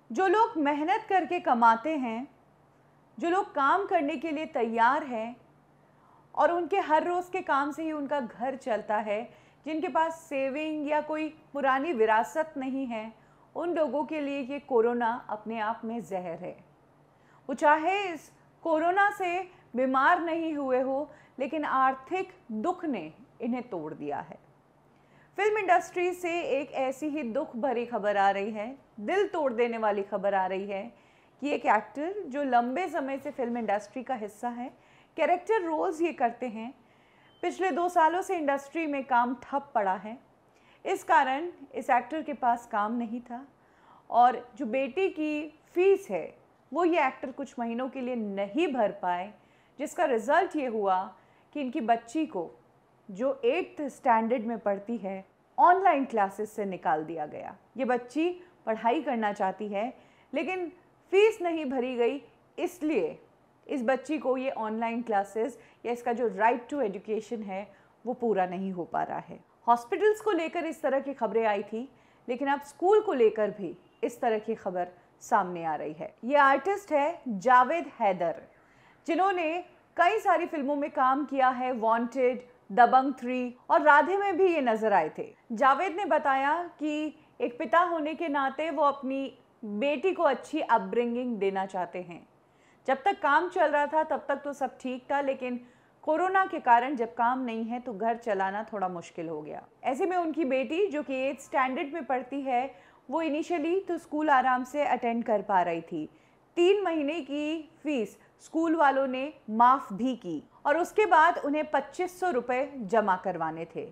जो लोग मेहनत करके कमाते हैं, जो लोग काम करने के लिए तैयार हैं और उनके हर रोज़ के काम से ही उनका घर चलता है, जिनके पास सेविंग या कोई पुरानी विरासत नहीं है, उन लोगों के लिए ये कोरोना अपने आप में ज़हर है। वो चाहे इस कोरोना से बीमार नहीं हुए हो, लेकिन आर्थिक दुख ने इन्हें तोड़ दिया है। फिल्म इंडस्ट्री से एक ऐसी ही दुख भरी खबर आ रही है, दिल तोड़ देने वाली खबर आ रही है कि एक एक्टर जो लंबे समय से फिल्म इंडस्ट्री का हिस्सा है, कैरेक्टर रोल्स ये करते हैं, पिछले 2 सालों से इंडस्ट्री में काम ठप पड़ा है। इस कारण इस एक्टर के पास काम नहीं था और जो बेटी की फीस है वो ये एक्टर कुछ महीनों के लिए नहीं भर पाए, जिसका रिज़ल्ट ये हुआ कि इनकी बच्ची को जो 8th स्टैंडर्ड में पढ़ती है, ऑनलाइन क्लासेस से निकाल दिया गया। ये बच्ची पढ़ाई करना चाहती है लेकिन फीस नहीं भरी गई, इसलिए इस बच्ची को ये ऑनलाइन क्लासेस या इसका जो राइट टू एजुकेशन है वो पूरा नहीं हो पा रहा है। हॉस्पिटल्स को लेकर इस तरह की खबरें आई थी, लेकिन अब स्कूल को लेकर भी इस तरह की खबर सामने आ रही है। ये आर्टिस्ट है जावेद हैदर, जिन्होंने कई सारी फिल्मों में काम किया है, वांटेड, दबंग 3 और राधे में भी ये नजर आए थे। जावेद ने बताया कि एक पिता होने के नाते वो अपनी बेटी को अच्छी अपब्रिंगिंग देना चाहते हैं। जब तक काम चल रहा था तब तक तो सब ठीक था, लेकिन कोरोना के कारण जब काम नहीं है तो घर चलाना थोड़ा मुश्किल हो गया। ऐसे में उनकी बेटी जो कि 8th स्टैंडर्ड में पढ़ती है, वो इनिशियली तो स्कूल आराम से अटेंड कर पा रही थी। 3 महीने की फीस स्कूल वालों ने माफ़ भी की और उसके बाद उन्हें 2500 रुपये जमा करवाने थे।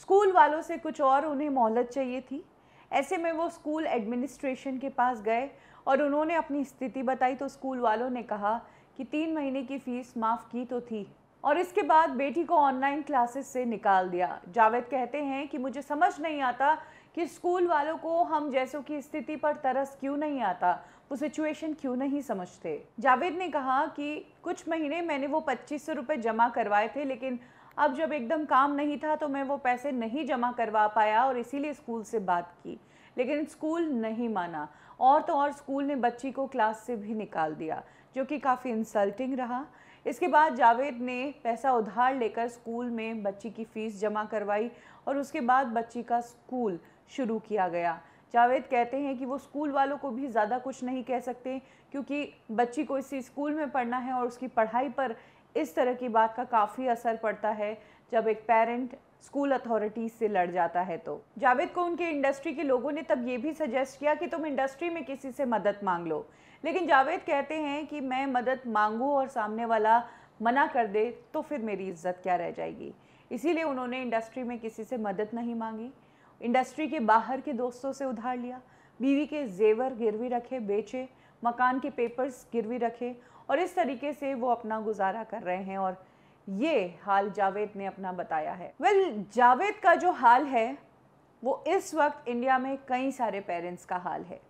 स्कूल वालों से कुछ और उन्हें मोहलत चाहिए थी। ऐसे में वो स्कूल एडमिनिस्ट्रेशन के पास गए और उन्होंने अपनी स्थिति बताई, तो स्कूल वालों ने कहा कि 3 महीने की फ़ीस माफ़ की तो थी और इसके बाद बेटी को ऑनलाइन क्लासेस से निकाल दिया। जावेद कहते हैं कि मुझे समझ नहीं आता कि स्कूल वालों को हम जैसों की स्थिति पर तरस क्यों नहीं आता, वो सिचुएशन क्यों नहीं समझते। जावेद ने कहा कि कुछ महीने मैंने वो 2500 रुपये जमा करवाए थे, लेकिन अब जब एकदम काम नहीं था तो मैं वो पैसे नहीं जमा करवा पाया और इसीलिए स्कूल से बात की, लेकिन स्कूल नहीं माना और तो और स्कूल ने बच्ची को क्लास से भी निकाल दिया, जो कि काफ़ी इंसल्टिंग रहा। इसके बाद जावेद ने पैसा उधार लेकर स्कूल में बच्ची की फ़ीस जमा करवाई और उसके बाद बच्ची का स्कूल शुरू किया गया। जावेद कहते हैं कि वो स्कूल वालों को भी ज़्यादा कुछ नहीं कह सकते, क्योंकि बच्ची को इसी स्कूल में पढ़ना है और उसकी पढ़ाई पर इस तरह की बात का काफ़ी असर पड़ता है जब एक पेरेंट स्कूल अथॉरिटीज़ से लड़ जाता है। तो जावेद को उनके इंडस्ट्री के लोगों ने तब ये भी सजेस्ट किया कि तुम इंडस्ट्री में किसी से मदद मांग लो, लेकिन जावेद कहते हैं कि मैं मदद मांगूँ और सामने वाला मना कर दे तो फिर मेरी इज्जत क्या रह जाएगी। इसीलिए उन्होंने इंडस्ट्री में किसी से मदद नहीं मांगी, इंडस्ट्री के बाहर के दोस्तों से उधार लिया, बीवी के जेवर गिरवी रखे, बेचे, मकान के पेपर्स गिरवी रखे और इस तरीके से वो अपना गुजारा कर रहे हैं और ये हाल जावेद ने अपना बताया है। जावेद का जो हाल है वो इस वक्त इंडिया में कई सारे पेरेंट्स का हाल है।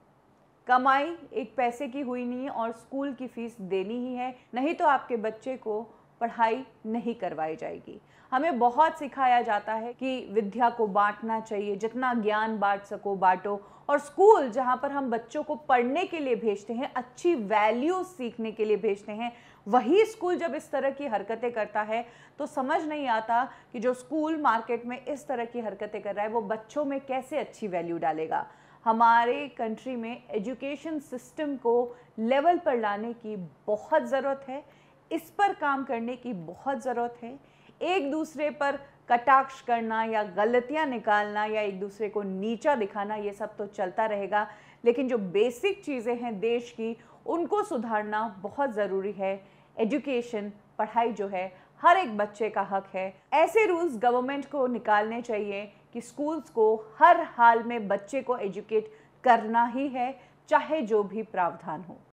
कमाई एक पैसे की हुई नहीं और स्कूल की फ़ीस देनी ही है, नहीं तो आपके बच्चे को पढ़ाई नहीं करवाई जाएगी। हमें बहुत सिखाया जाता है कि विद्या को बांटना चाहिए, जितना ज्ञान बांट सको बांटो, और स्कूल जहाँ पर हम बच्चों को पढ़ने के लिए भेजते हैं, अच्छी वैल्यूज सीखने के लिए भेजते हैं, वही स्कूल जब इस तरह की हरकतें करता है तो समझ नहीं आता कि जो स्कूल मार्केट में इस तरह की हरकतें कर रहा है वो बच्चों में कैसे अच्छी वैल्यू डालेगा। हमारे कंट्री में एजुकेशन सिस्टम को लेवल पर लाने की बहुत ज़रूरत है, इस पर काम करने की बहुत ज़रूरत है। एक दूसरे पर कटाक्ष करना या गलतियां निकालना या एक दूसरे को नीचा दिखाना, ये सब तो चलता रहेगा, लेकिन जो बेसिक चीज़ें हैं देश की, उनको सुधारना बहुत ज़रूरी है। एजुकेशन, पढ़ाई जो है हर एक बच्चे का हक है। ऐसे रूल्स गवर्नमेंट को निकालने चाहिए कि स्कूल्स को हर हाल में बच्चे को एजुकेट करना ही है, चाहे जो भी प्रावधान हो।